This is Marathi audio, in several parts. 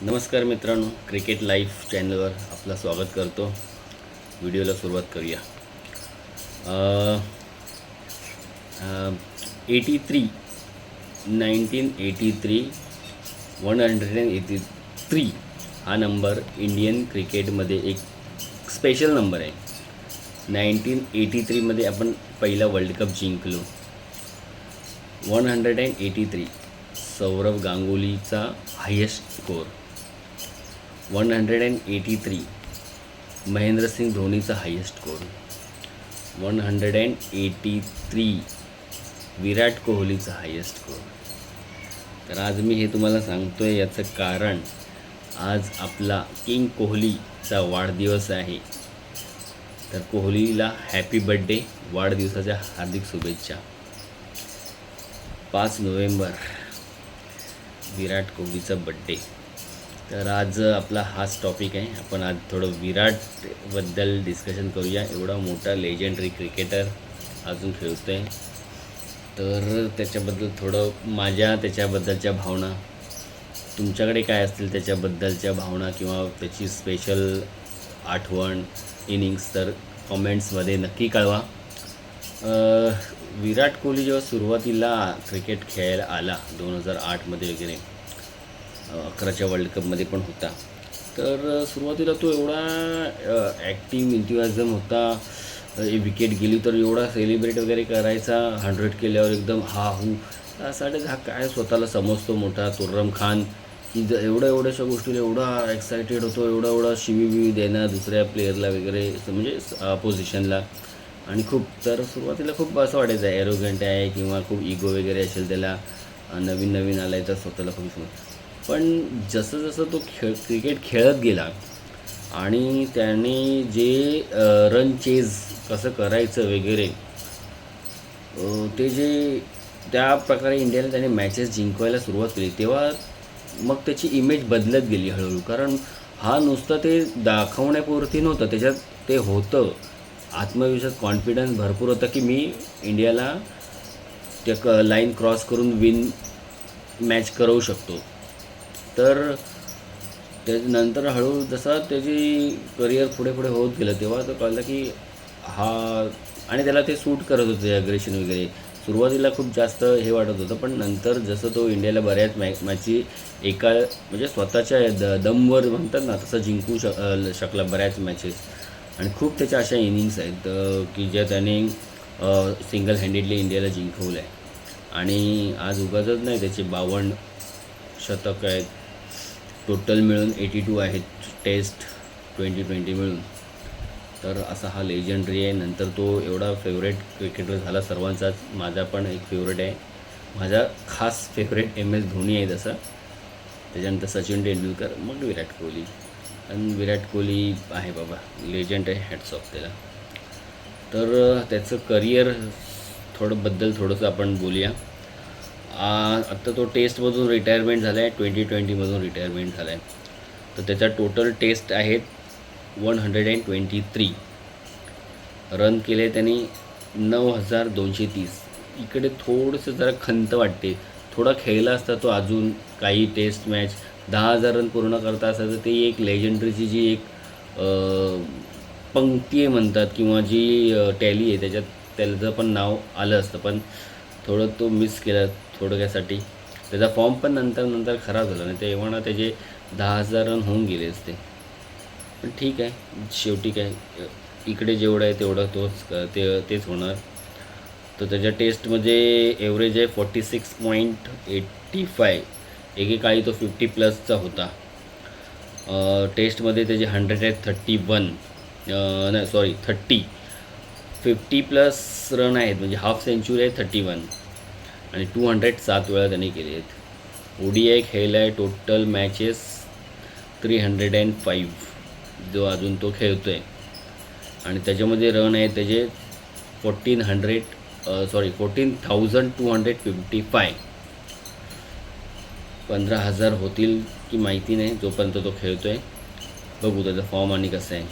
नमस्कार मित्रांनो, क्रिकेट लाईफ चॅनलवर आपलं स्वागत करतो. व्हिडिओला सुरुवात करूया. 83 1983 183 हा नंबर इंडियन क्रिकेटमध्ये एक स्पेशल नंबर आहे. 1983मध्ये आपण पहिला वर्ल्ड कप जिंकलो. 183 सौरव गांगुलीचा हायेस्ट स्कोर. 183 महेंद्रसिंग धोनीचा हायेस्ट स्कोर. 183 विराट कोहलीचा हायेस्ट स्कोर. तर आज मी हे तुम्हाला सांगतो आहे, याचं कारण आज आपला किंग कोहलीचा वाढदिवस आहे. तर कोहलीला हॅपी बर्थडे, वाढदिवसाच्या हार्दिक शुभेच्छा. 5 नोव्हेंबर विराट कोहलीचा बड्डे. तर आज आपला हाच टॉपिक आहे. आपण आज थोडं विराटबद्दल डिस्कशन करूया. एवढा मोठा लेजेंडरी क्रिकेटर अजून खेळतो आहे, तर त्याच्याबद्दल थोडं त्याच्याबद्दलच्या भावना, तुमच्याकडे काय असतील त्याच्याबद्दलच्या भावना किंवा त्याची स्पेशल आठवण, इनिंग्स, तर कॉमेंट्समध्ये नक्की कळवा. विराट कोहली जेव्हा सुरुवातीला क्रिकेट खेळायला आला 2008मध्ये वगैरे, 11च्या वर्ल्ड कपमध्ये पण होता, तर सुरुवातीला तो एवढा ॲक्टिव्ह इन्थुझियाझम होता. विकेट गेली तर एवढा सेलिब्रेट वगैरे करायचा, 100 केल्यावर एकदम हा हा काय स्वतःला समजतो मोठा तुर्रम खान, की एवढ्याशा गोष्टीला एवढा एक्सायटेड होतो, एवढा शिवी देणार दुसऱ्या प्लेयरला वगैरे, म्हणजे अपोजिशनला. आणि तर सुरुवातीला खूप असं वाटायचं ॲरोगंट आहे किंवा खूप इगो वगैरे असेल त्याला, नवीन आला आहे तर स्वतःला खूप पण जसं तो क्रिकेट खेळत गेला आणि त्याने जे रन चेज कसं करायचं वगैरे, त्या प्रकारे इंडियाला त्याने मॅचेस जिंकवायला सुरुवात केली, तेव्हा मग त्याची इमेज बदलत गेली हळूहळू. कारण हा नुसतं ते दाखवण्यापुरती नव्हतं, त्याच्यात ते होतं आत्मविश्वास, कॉन्फिडन्स भरपूर होता की मी इंडियाला त्या लाईन क्रॉस करून मॅच करवू शकतो. तर त्याच्यानंतर हळूहळू जसा त्याची करिअर पुढे होत गेलं, तेव्हा तो कळलं की आणि त्याला ते सूट करत होते ॲग्रेशन वगैरे. सुरुवातीला खूप जास्त हे वाटत होतं, पण नंतर जसं तो इंडियाला बऱ्याच मॅची म्हणजे स्वतःच्या दमवर म्हणतात ना, तसं जिंकू शकला बऱ्याच मॅचेस. आणि खूप त्याच्या अशा इनिंग्स आहेत की ज्या त्याने सिंगल हँडेडली इंडियाला जिंकवलं आहे. आणि आज उगाचच नाही, त्याचे 52 शतक आहेत टोटल मिळून, 82 आहेत टेस्ट 2020 मिळून. तर असा हा लेजंडरी आहे. नंतर तो एवढा फेवरेट क्रिकेटर झाला सर्वांचाच. माझा पण एक फेवरेट आहे, माझा खास फेवरेट MS धोनी आहे तसं. त्याच्यानंतर सचिन तेंडुलकर, मग विराट कोहली. आणि विराट कोहली आहे बाबा, लेजंड आहे, हॅट्स ऑफ त्याला. तर त्याचं करिअर थोडंसं आपण बोलूया. आत्ता तो टेस्टमधून रिटायरमेंट झाला आहे, 2020मधून रिटायरमेंट झाला आहे. तर त्याच्या टोटल टेस्ट आहेत 123. रन केले त्यांनी 9230. इकडे थोडंसं जरा खंत वाटते, थोडा खेळला असता तो अजून काही टेस्ट मॅच, 10,000 रन पूर्ण करता असं, तर ते एक लेजंडरीची जी एक पंक्ती आहे म्हणतात, किंवा जी टॅली आहे त्याच्यात त्याचं पण नाव आलं असतं. पण थोडं तो मिस केला थोडक्यासाठी. त्याचा फॉर्म पण नंतर खराब झाला, नाही तेव्हा त्याचे 10,000 रन होऊन गेले असते. पण ठीक आहे, शेवटी काय, इकडे जेवढं आहे तेवढं तेच होणार. तर त्याच्या टेस्टमध्ये एव्हरेज आहे 46.85. एकेकाळी तो 50+ होता. टेस्टमध्ये त्याचे 131 नाही सॉरी 50+ रन आहेत, म्हणजे हाफ सेंचुरी आहे 31. आणि 207 वेळा त्यांनी केले आहेत. ODI खेळला आहे, टोटल मॅचेस 305 जो अजून तो खेळतो आहे. आणि त्याच्यामध्ये रन आहे त्याचे 14,255. 15,000 होतील की माहिती नाही, जोपर्यंत तो खेळतो आहे. बघू त्याचा फॉर्म आणि कसं आहे.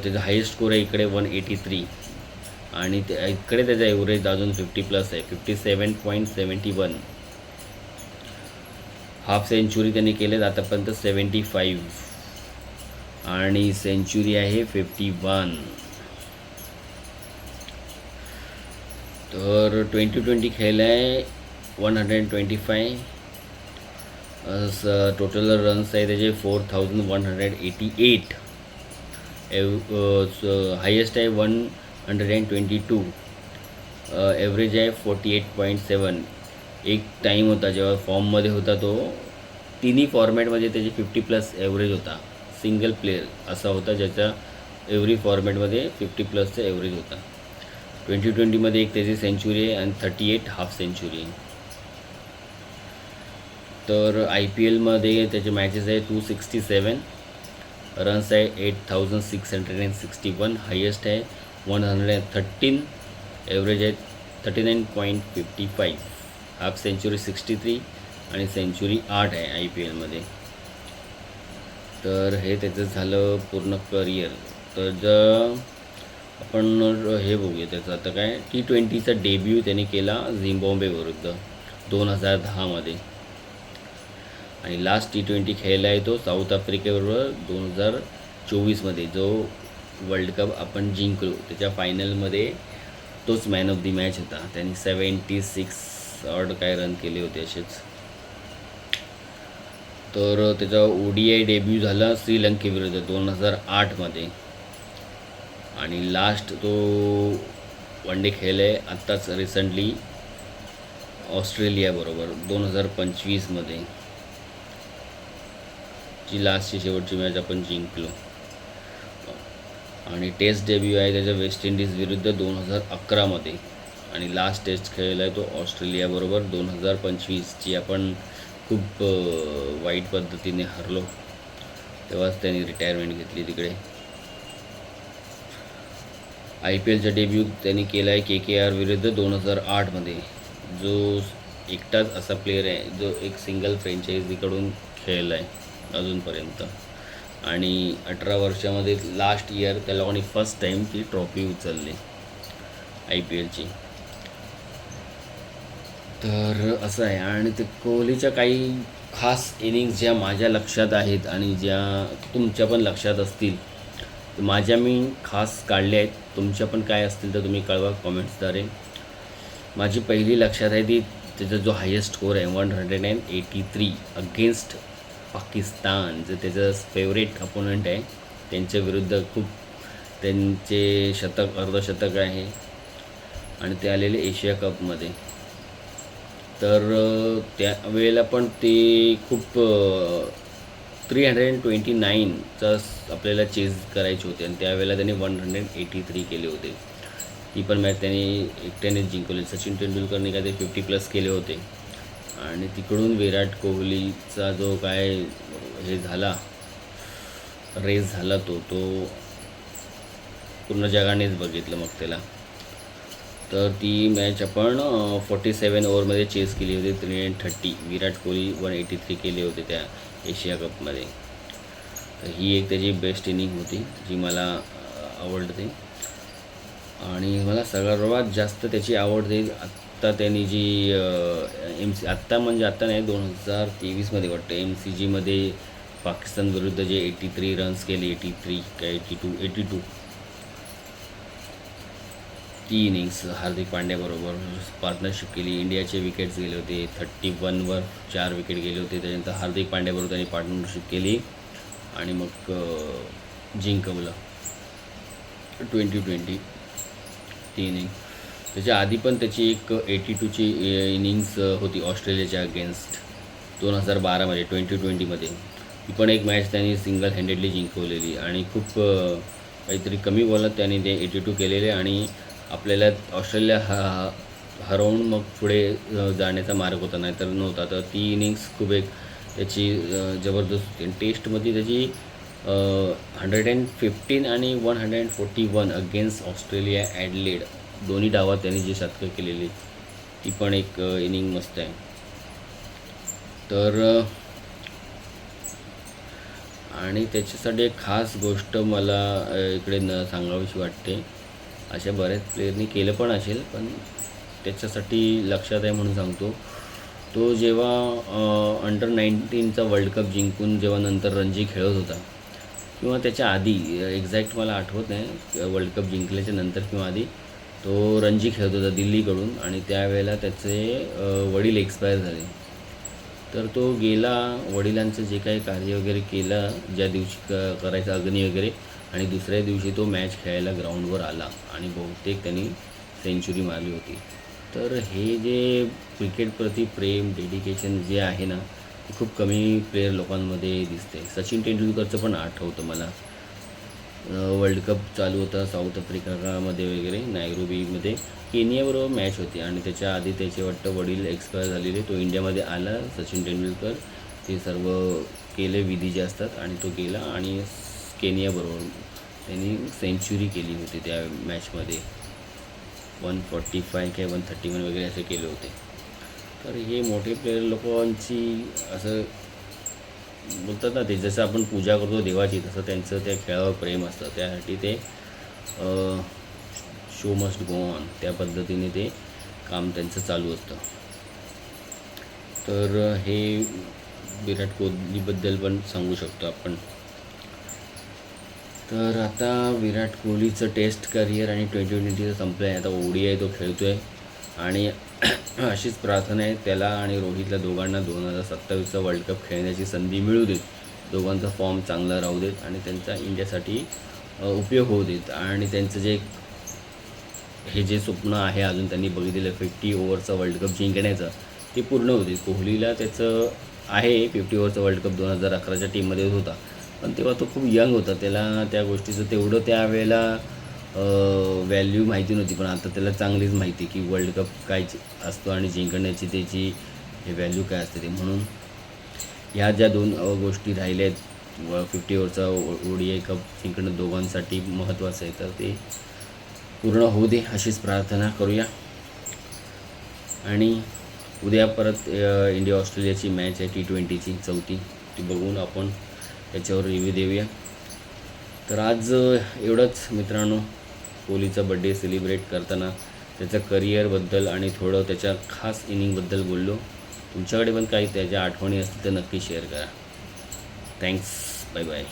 त्याचा हायेस्ट स्कोर आहे इकडे 183, आणि इकडे त्याचा ॲव्हरेज अजून 50+ आहे, 57.71. हाफ सेंचुरी त्यांनी केलेत आतापर्यंत 75 आणि सेंचुरी आहे 51. तर 2020 खेळला आहे 125. टोटल रन्स आहे त्याचे 4188. हायेस्ट आहे 122. ॲव्हरेज आहे 48.7. एक टाईम होता जेव्हा फॉर्ममध्ये होता तो, तिन्ही फॉर्मॅटमध्ये त्याचे 50+ ॲव्हरेज होता. सिंगल प्लेयर असा होता ज्याचा एव्हरी फॉर्मॅटमध्ये 50+ ॲव्हरेज होता. 2020मध्ये एक त्याची सेंचुरी आहे आणि 38 हाफ सेंचुरी आहे. तर IPLमध्ये त्याचे मॅचेस आहे 267. रन्स आहे 8661. हायेस्ट आहे 113. ॲव्हरेज आहे 39.55. हाफ सेंचुरी 63 आणि सेंचुरी 8 आहे IPLमध्ये. तर हे त्याचं झालं पूर्ण करिअर. तर जर आपण हे बघूया त्याचं आता काय, T20चा डेब्यू त्याने केला झिम्बाब्वे विरुद्ध 2010मध्ये आणि लास्ट T20 खेळला आहे तो साऊथ आफ्रिकेबरोबर 2024मध्ये, जो वर्ल्ड कप आपण जिंकलो त्याच्या फायनलमध्ये. तोच मॅन ऑफ दी मॅच होता. त्यांनी 76 ऑड काय रन केले होते असेच. तर त्याचा ODI डेब्यू झाला श्रीलंकेविरुद्ध 2008मध्ये आणि लास्ट तो वन डे खेळला आहे आत्ताच रिसेंटली ऑस्ट्रेलियाबरोबर 2025मध्ये, जी लास्टची शेवटची मॅच आपण जिंकलो. आणि टेस्ट डेब्यू आहे त्याचा वेस्ट इंडिज विरुद्ध 2011मध्ये आणि लास्ट टेस्ट खेळला आहे तो ऑस्ट्रेलियाबरोबर 2025, जी आपण खूप वाईट पद्धतीने हरलो. तेव्हाच त्यांनी रिटायरमेंट घेतली तिकडे. IPLचा डेब्यू त्यांनी केला आहे KKR विरुद्ध 2008मध्ये, जो एकटाच असा प्लेयर आहे जो एक सिंगल फ्रँचायझीकडून खेळला आहे अजूनपर्यंत. आणि 18 वर्षामध्ये लास्ट इयर त्या लोकांनी फर्स्ट टाईम ती ट्रॉफी उचलली IPLची. तर असं आहे. आणि ते कोहलीच्या काही खास इनिंग्स ज्या माझ्या लक्षात आहेत आणि ज्या तुमच्या पण लक्षात असतील, माझ्या मी खास काढल्या आहेत. तुमच्या पण काय असतील तर तुम्ही कळवा कॉमेंट्सद्वारे. माझी पहिली लक्षात आहे ती त्याचा जो हायेस्ट स्कोर आहे 183 अगेन्स्ट पाकिस्तान, जे त्याचं फेवरेट अपोनंट आहे त्यांच्या विरुद्ध. खूप त्यांचे शतक अर्धशतक आहे आणि ते आलेले एशिया कपमध्ये. तर त्यावेळेला पण ते खूप 329चा आपल्याला चेज करायचे होते आणि त्यावेळेला त्यांनी 183 केले होते. ती पण मॅच त्यांनी एकट्यानेच जिंकवली. सचिन तेंडुलकरने काय ते 50+ केले होते. आणि तिकडून विराट कोहलीचा जो काय हे झाला, रेस झाला तो पूर्ण जगानेच बघितलं मग त्याला. तर ती मॅच आपण 47 ओव्हरमध्ये चेस केली होती 330. विराट कोहली 183 केले होते त्या एशिया कपमध्ये. तर ही एक त्याची बेस्ट इनिंग होती जी मला आवडते. आणि मला सर्वात जास्त त्याची आवडते आत्ता त्यांनी जी आत्ता म्हणजे आत्ता नाही 2023मध्ये वाटतं MCGमध्ये पाकिस्तान विरुद्ध जे 83 रन्स केले, 83 काय 82 ती इनिंग्स हार्दिक पांड्याबरोबर पार्टनरशिप केली. इंडियाचे विकेट्स गेले होते 31वर 4 विकेट गेले होते. त्याच्यानंतर हार्दिक पांड्याबरोबर त्यांनी पार्टनरशिप केली आणि मग जिंकवलं 2020 ती इनिंग. त्याच्या आधी पण त्याची एक 82ची इनिंग्स होती ऑस्ट्रेलियाच्या अगेन्स्ट 2012मध्ये 2020मध्ये. ती पण एक मॅच त्यांनी सिंगल हँडेडली जिंकवलेली आणि खूप काहीतरी कमी बॉलात त्यांनी ते 82 केलेले आणि आपल्याला ऑस्ट्रेलिया हरवून मग पुढे जाण्याचा मार्ग होता, नाहीतर नव्हता. तर ती इनिंग्स खूप एक त्याची जबरदस्त होती. टेस्टमध्ये त्याची 115 आणि 141 अगेन्स्ट ऑस्ट्रेलिया ॲडलेड दोन्ही डावात त्यांनी जी शतकं केलेली ती पण एक इनिंग मस्त आहे. तर आणि त्याच्यासाठी एक खास गोष्ट मला इकडे सांगावीशी वाटते. अशा बऱ्याच प्लेयरनी केलं पण असेल, पण त्याच्यासाठी लक्षात आहे म्हणून सांगतो. तो जेव्हा अंडर 19चा वर्ल्ड कप जिंकून जेव्हा नंतर रणजी खेळत होता किंवा त्याच्या आधी, एक्झॅक्ट मला आठवत नाही, वर्ल्ड कप जिंकल्याच्या नंतर किंवा आधी तो रणजी खेळत होता दिल्लीकडून आणि त्यावेळेला त्याचे वडील एक्सपायर झाले. तर तो गेला, वडिलांचं जे काही कार्य वगैरे केलं ज्या दिवशी करायचं अग्नी वगैरे, आणि दुसऱ्या दिवशी तो मॅच खेळायला ग्राउंडवर आला आणि बहुतेक त्यांनी सेंचुरी मारली होती. तर हे जे क्रिकेटप्रती प्रेम, डेडिकेशन जे आहे ना, ते खूप कमी प्लेयर लोकांमध्ये दिसते. सचिन तेंडुलकरचं पण आठवतं मला. वर्ल्ड कप चालू होता साऊथ आफ्रिकामध्ये वगैरे, नायरोबीमध्ये केनियाबरोबर मॅच होती आणि त्याच्या आधी त्याचे वाटतं वडील एक्सपायर झालेले. तो इंडियामध्ये आला सचिन तेंडुलकर, ते सर्व केले विधी जे असतात आणि तो गेला आणि केनियाबरोबर त्यांनी सेंचुरी केली होती त्या मॅचमध्ये. 145 काय 131 वगैरे असे केले होते. तर हे मोठे प्लेयर लोकांची असं बोलतात ना, ते जसं आपण पूजा करतो देवाची, तसं त्यांचं त्या खेळावर प्रेम असतं. त्यासाठी ते शो मस्ट गो ऑन, त्या पद्धतीने ते काम त्यांचं चालू असतं. तर हे विराट कोहलीबद्दल पण सांगू शकतो आपण. तर आता विराट कोहलीचं टेस्ट करिअर आणि 2020 संपलं आहे. आता ODI तो खेळतो आहे आणि अशीच प्रार्थना आहे त्याला आणि रोहितला दोघांना 2027चा वर्ल्ड कप खेळण्याची संधी मिळू देत. दोघांचा फॉर्म चांगला राहू देत आणि त्यांचा इंडियासाठी उपयोग होऊ देत आणि त्यांचं हे जे स्वप्न आहे अजून त्यांनी बघितलेलं 50 ओव्हरचा वर्ल्ड कप जिंकण्याचं, ते पूर्ण होते. कोहलीला त्याचं आहे 50 ओव्हरचा वर्ल्ड कप 2011च्या टीममध्ये होता, पण तेव्हा तो खूप यंग होता. त्याला त्या गोष्टीचं तेवढं त्यावेळेला व्हॅल्यू माहिती नव्हती, पण आता त्याला चांगलीच माहिती की वर्ल्ड कप काय असतो आणि जिंकण्याची त्याची हे व्हॅल्यू काय असते ते. म्हणून ह्या ज्या 2 गोष्टी राहिल्या आहेत, 50 ओव्हरचा ODI कप जिंकणं दोघांसाठी महत्त्वाचं आहे, तर ते पूर्ण होऊ दे अशीच प्रार्थना करूया. आणि उद्या परत इंडिया ऑस्ट्रेलियाची मॅच आहे T20ची 4थी, ती बघून आपण त्याच्यावर रिव्ह्यू देऊया. तर आज एवढंच मित्रांनो. कोहलीचा बड्डे सेलिब्रेट करताना त्याच्या करिअरबद्दल आणि थोडं त्याच्या खास इनिंगबद्दल बोललो. तुमच्याकडे पण काही त्याच्या आठवणी असतील तर नक्की शेअर करा. थँक्स. Bye bye.